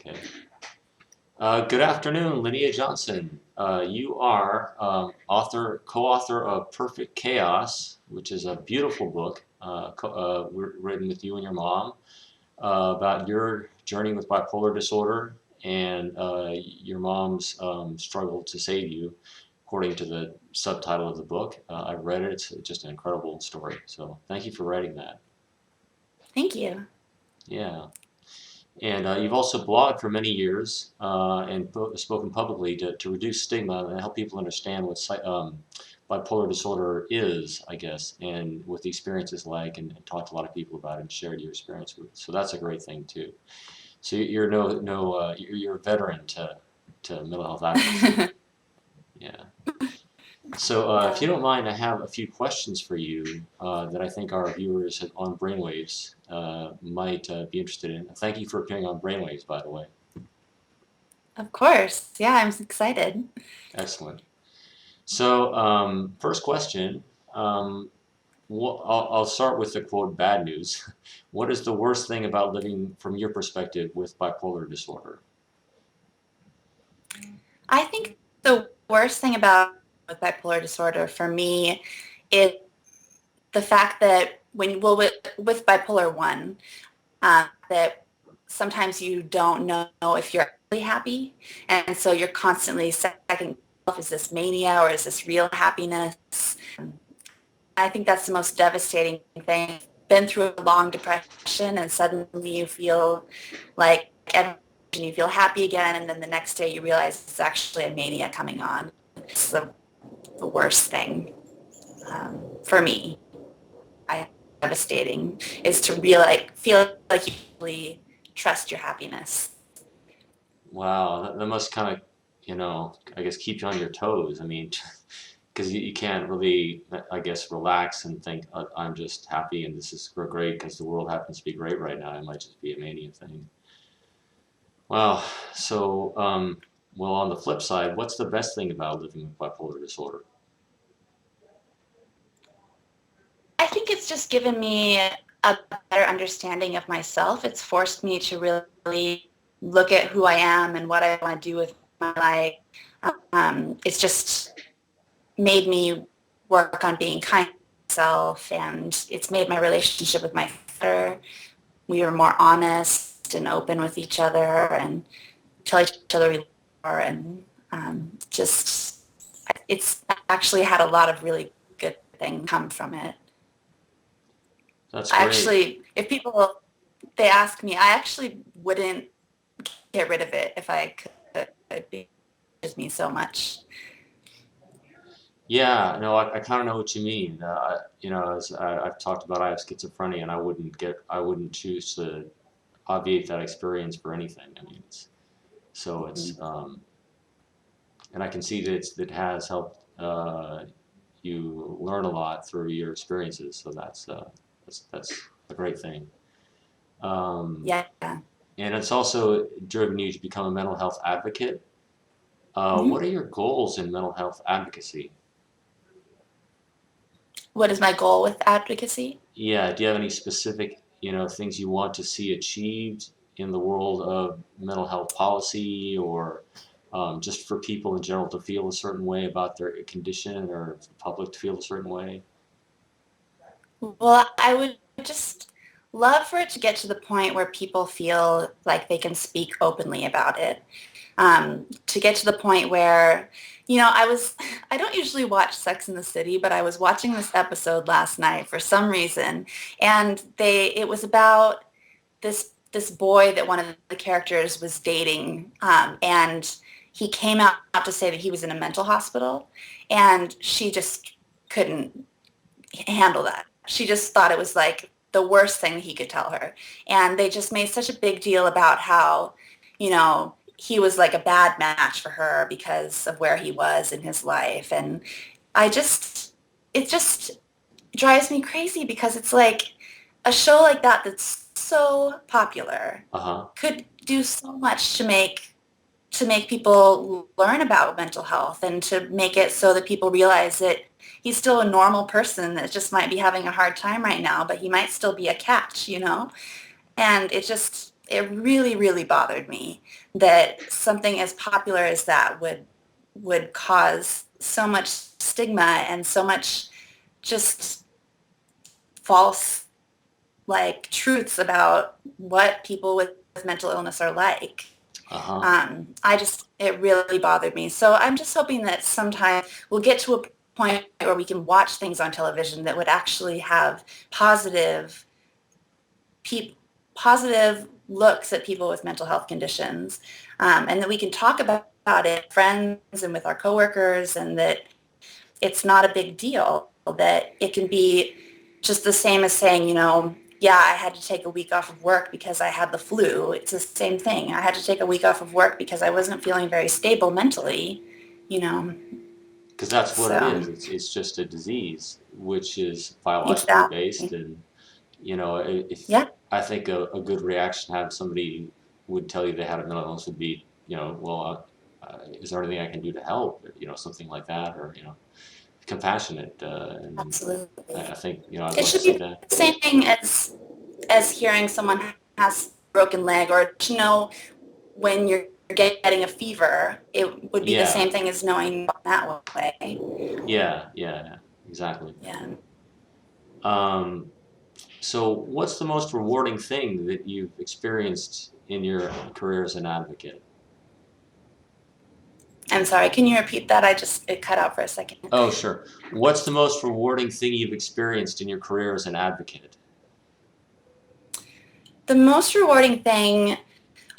Okay. Good afternoon, Linea Johnson. You are co-author of Perfect Chaos, which is a beautiful book written with you and your mom about your journey with bipolar disorder and your mom's struggle to save you, according to the subtitle of the book. I've read it. It's just an incredible story. So thank you for writing that. Thank you. Yeah. And you've also blogged for many years and spoken publicly to reduce stigma and help people understand what bipolar disorder is, I guess, and what the experience is like, and talked to a lot of people about it and shared your experience with. So that's a great thing too. So you're you're a veteran to mental health advocacy. Yeah. So if Yeah, you don't mind, I have a few questions for you that I think our viewers on Brainwaves might be interested in. Thank you for appearing on Brainwaves, by the way. of course. Yeah, I'm excited. Excellent. So, first question. Um, I'll start with the quote bad news. What is the worst thing about living from your perspective with bipolar disorder? I think the worst thing about with bipolar disorder for me is the fact that with bipolar one, that sometimes you don't know if you're really happy, and so you're constantly second, is this mania or is this real happiness? I think that's the most devastating thing. Been through a long depression and suddenly you feel like you feel happy again, and then the next day you realize it's actually a mania coming on. It's the worst thing for me. I devastating is to feel like you really trust your happiness. Wow, that must kind of, I guess keep you on your toes. I mean, because you can't really, I guess, relax and think, I'm just happy and this is great because the world happens to be great right now. It might just be a mania thing. Wow. So, well, on the flip side, what's the best thing about living with bipolar disorder? I think it's just given me a better understanding of myself. It's forced me to really look at who I am and what I want to do with my life. It's just made me work on being kind to myself, and it's made my relationship with my father. We were more honest and open with each other and tell each other we love her, and just it's actually had a lot of really good things come from it. That's I great. actually, if people they ask me, I actually wouldn't get rid of it if I could. It gives me so much. Yeah, no, I kind of know what you mean. As I've talked about, I have schizophrenia, and I wouldn't choose to obviate that experience for anything. I mean, and I can see that it has helped you learn a lot through your experiences. So that's a great thing. Um, Yeah. and it's also driven you to become a mental health advocate. What Mm-hmm. are your goals in mental health advocacy? What is my goal with advocacy? Yeah, do you have any specific, things you want to see achieved in the world of mental health policy or just for people in general to feel a certain way about their condition or for the public to feel a certain way? Well, I would just love for it to get to the point where people feel like they can speak openly about it. To get to the point where, I don't usually watch Sex in the City, but I was watching this episode last night for some reason, and it was about this boy that one of the characters was dating, and he came out to say that he was in a mental hospital, and she just couldn't handle that. She just thought it was like the worst thing he could tell her. And they just made such a big deal about how, he was like a bad match for her because of where he was in his life. And it just drives me crazy because it's like a show like that that's so popular Uh-huh. could do so much to make people learn about mental health and to make it so that people realize that he's still a normal person that just might be having a hard time right now, but he might still be a catch. And it really, really bothered me that something as popular as that would cause so much stigma and so much just false like truths about what people with mental illness are like. Uh-huh. It really bothered me. So I'm just hoping that sometime we'll get to a point where we can watch things on television that would actually have positive looks at people with mental health conditions, and that we can talk about it with friends and with our coworkers, and that it's not a big deal, that it can be just the same as saying, yeah, I had to take a week off of work because I had the flu. It's the same thing. I had to take a week off of work because I wasn't feeling very stable mentally, you know. Because that's what it So, is. It's just a disease, which is biologically based, exactly. and if Yeah, I think a good reaction to have somebody would tell you they had a mental illness would be, well, is there anything I can do to help? Something like that, or compassionate. And I absolutely. think I'd It love to should see be that. the same thing as hearing someone has a broken leg, or to know when you're getting a fever. It would be the Yeah, same thing as knowing that way. yeah, yeah, exactly. Yeah. Um, so, what's the most rewarding thing that you've experienced in your career as an advocate? I'm sorry, can you repeat that? It cut out for a second. Oh, sure. What's the most rewarding thing you've experienced in your career as an advocate? The most rewarding thing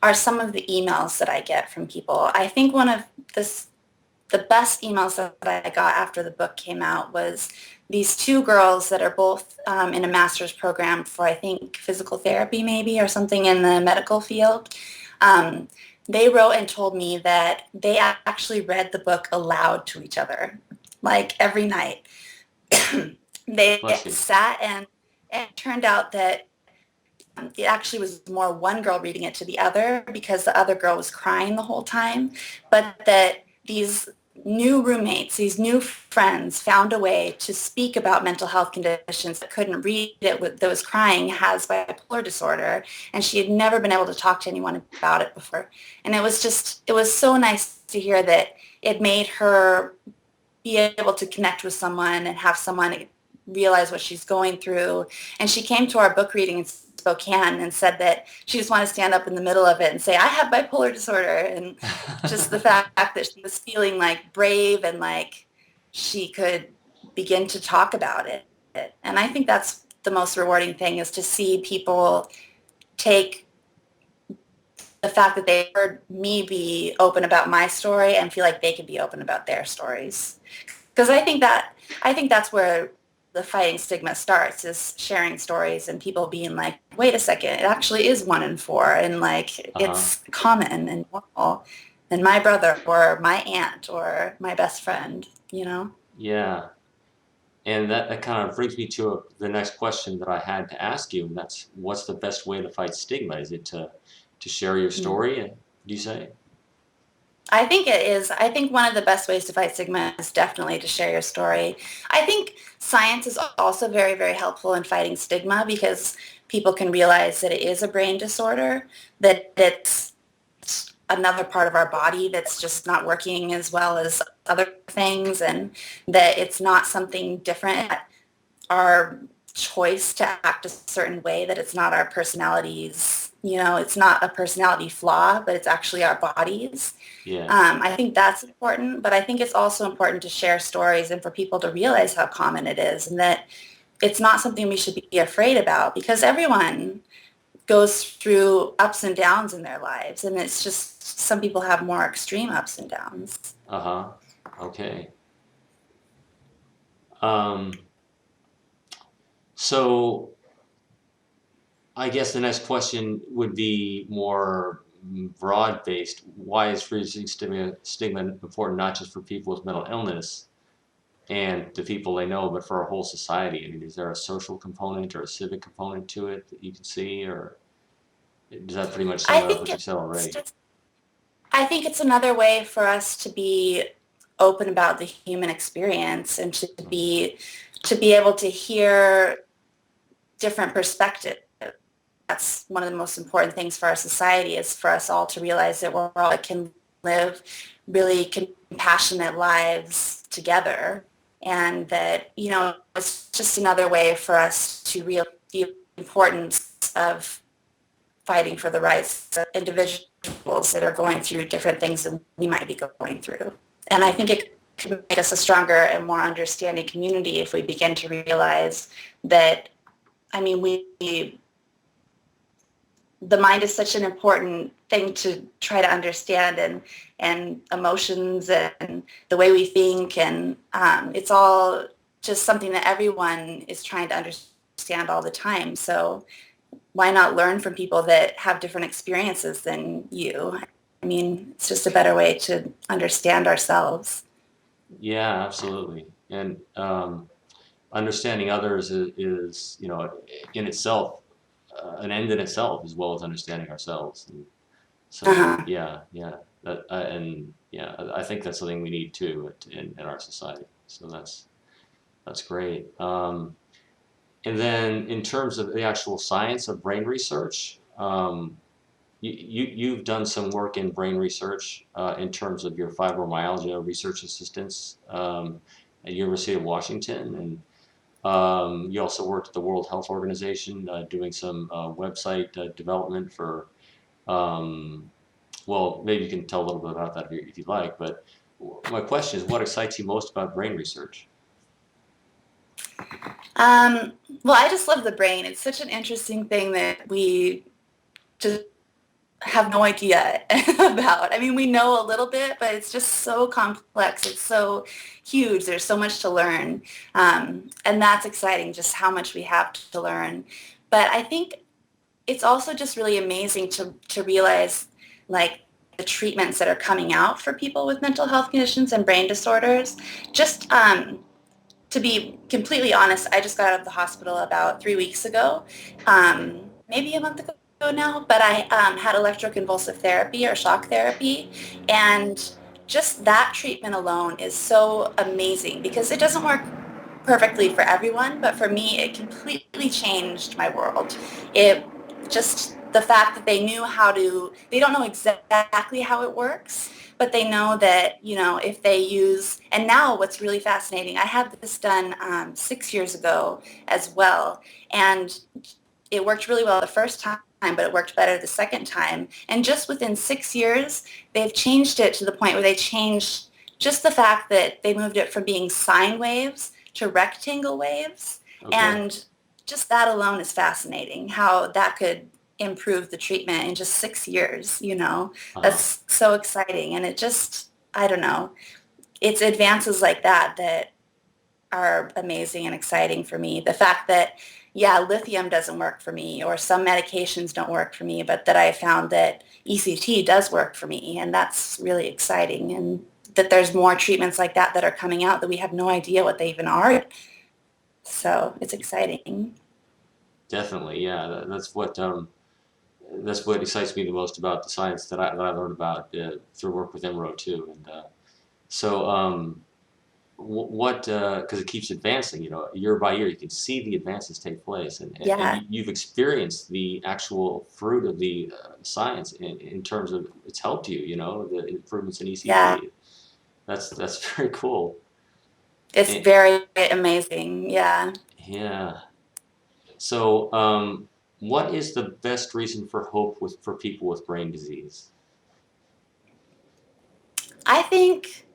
are some of the emails that I get from people. I think one of the best emails that I got after the book came out was these two girls that are both in a master's program for, I think, physical therapy maybe, or something in the medical field. Um, they wrote and told me that they actually read the book aloud to each other, like every night. They Bless you. sat, and it turned out that it actually was more one girl reading it to the other because the other girl was crying the whole time, but that these new roommates, these new friends found a way to speak about mental health conditions that couldn't read it, that was crying, has bipolar disorder, and she had never been able to talk to anyone about it before. And it was so nice to hear that it made her be able to connect with someone and have someone realize what she's going through. And she came to our book reading in Spokane and said that she just wanted to stand up in the middle of it and say, I have bipolar disorder. And just the fact that she was feeling like brave and like she could begin to talk about it. And I think that's the most rewarding thing, is to see people take the fact that they heard me be open about my story and feel like they could be open about their stories. Because I think that's where the fighting stigma starts, is sharing stories and people being like, wait a second, it actually is 1 in 4, and like Uh-huh. it's common and normal. And my brother or my aunt or my best friend, you know? Yeah. And that kind of brings me to the next question that I had to ask you, and that's what's the best way to fight stigma? Is it to share your Mm. story, do you say? I think it is. I think one of the best ways to fight stigma is definitely to share your story. I think science is also very, very helpful in fighting stigma, because people can realize that it is a brain disorder, that it's another part of our body that's just not working as well as other things, and that it's not something different. Our choice to act a certain way, that it's not our personalities, it's not a personality flaw, but it's actually our bodies. Yeah. I think that's important, but I think it's also important to share stories and for people to realize how common it is, and that it's not something we should be afraid about, because everyone goes through ups and downs in their lives, and it's just some people have more extreme ups and downs. Uh-huh. Okay. Um, so I guess the next question would be more broad-based. Why is reducing stigma important not just for people with mental illness and the people they know, but for our whole society? I mean, is there a social component or a civic component to it that you can see, or does that pretty much I sum it up think what you said it's already? just, I think it's another way for us to be open about the human experience, and to be able to hear different perspectives, that's one of the most important things for our society, is for us all to realize that we're all can live really compassionate lives together, and that, it's just another way for us to realize the importance of fighting for the rights of individuals that are going through different things than we might be going through. And I think it could make us a stronger and more understanding community if we begin to realize that, the mind is such an important thing to try to understand, and emotions and the way we think, and it's all just something that everyone is trying to understand all the time. So why not learn from people that have different experiences than you? It's just a better way to understand ourselves. Yeah, absolutely. And understanding others is, in itself, an end in itself, as well as understanding ourselves. And so, Uh-huh. yeah, and yeah, I think that's something we need too in our society. So that's great. And then in terms of the actual science of brain research, you've done some work in brain research in terms of your fibromyalgia research assistants at University of Washington, and you also worked at the World Health Organization doing some website development for, um, well, maybe you can tell a little bit about that if you'd like, but my question is, what excites you most about brain research? Um, well, I just love the brain. It's such an interesting thing that we just have no idea about. We know a little bit, but it's just so complex. It's so huge. There's so much to learn. And that's exciting, just how much we have to learn. But I think it's also just really amazing to realize, like, the treatments that are coming out for people with mental health conditions and brain disorders. Just to be completely honest, I just got out of the hospital about 3 weeks ago, maybe a month ago now, but I had electroconvulsive therapy or shock therapy, and just that treatment alone is so amazing because it doesn't work perfectly for everyone, but for me, it completely changed my world. It just, the fact that they don't know exactly how it works, but they know that, if they use, and now what's really fascinating, I had this done 6 years ago as well, and it worked really well the first time, but it worked better the second time. And just within 6 years, they've changed it to the point where they changed just the fact that they moved it from being sine waves to rectangle waves. Okay. And just that alone is fascinating, how that could improve the treatment in just 6 years. Uh-huh. That's so exciting. And it just, I don't know, it's advances like that that are amazing and exciting for me. The fact that, yeah, lithium doesn't work for me, or some medications don't work for me, but that I found that ECT does work for me, and that's really exciting. And that there's more treatments like that that are coming out that we have no idea what they even are. So it's exciting. Definitely, yeah. That's what excites me the most about the science that I learned about through work with MRO too. And so, what because it keeps advancing, year by year, you can see the advances take place, and Yeah, you've experienced the actual fruit of the science in terms of it's helped you, the improvements in yeah. ECT. That's very cool. It's And, very amazing. Yeah. yeah. So, what is the best reason for hope for people with brain disease? I think,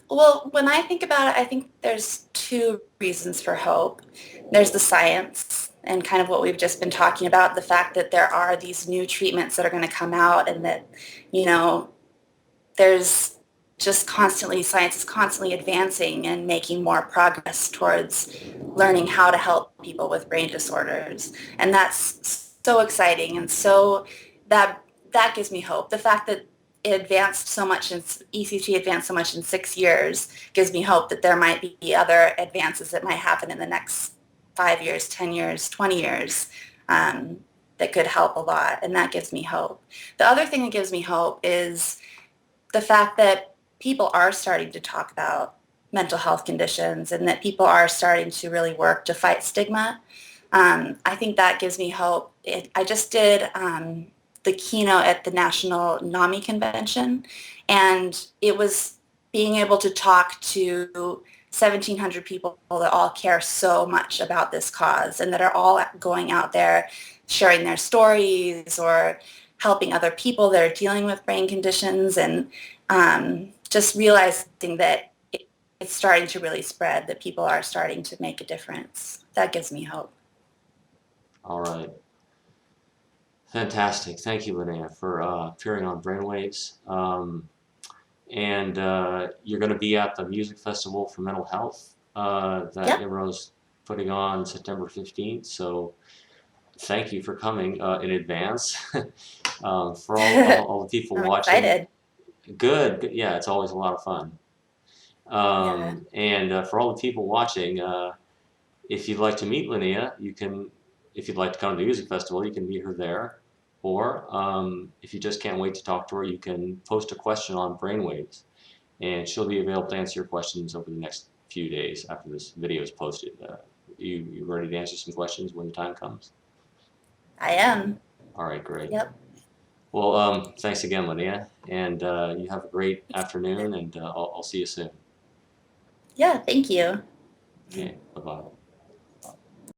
well, when I think about it, I think there's two reasons for hope. There's the science and kind of what we've just been talking about, the fact that there are these new treatments that are going to come out, and that, you know, there's just constantly, science is constantly advancing and making more progress towards learning how to help people with brain disorders. And that's so exciting. And so that that gives me hope. The fact that it advanced so much in ECT advanced so much in 6 years gives me hope that there might be other advances that might happen in the next 5 years, 10 years, 20 years, that could help a lot. And that gives me hope. The other thing that gives me hope is the fact that people are starting to talk about mental health conditions, and that people are starting to really work to fight stigma. I think that gives me hope I just did the keynote at the National NAMI convention, and it was being able to talk to 1,700 people that all care so much about this cause and that are all going out there sharing their stories or helping other people that are dealing with brain conditions, and just realizing that it's starting to really spread, that people are starting to make a difference. That gives me hope. All right. Fantastic. Thank you, Linnea, for appearing on Brainwaves. And you're going to be at the Music Festival for Mental Health that Yep. IMRO's putting on September 15th. So thank you for coming in advance. For all the people I'm watching, excited. good. Yeah, it's always a lot of fun. Yeah. And for all the people watching, if you'd like to meet Linnea, you can, if you'd like to come to the music festival, you can meet her there. Or if you just can't wait to talk to her, you can post a question on Brainwaves, and she'll be available to answer your questions over the next few days after this video is posted. You ready to answer some questions when the time comes? I am. All right, great. Yep. Well, thanks again, Linnea, and you have a great afternoon, and I'll see you soon. Yeah, thank you. Okay, bye-bye.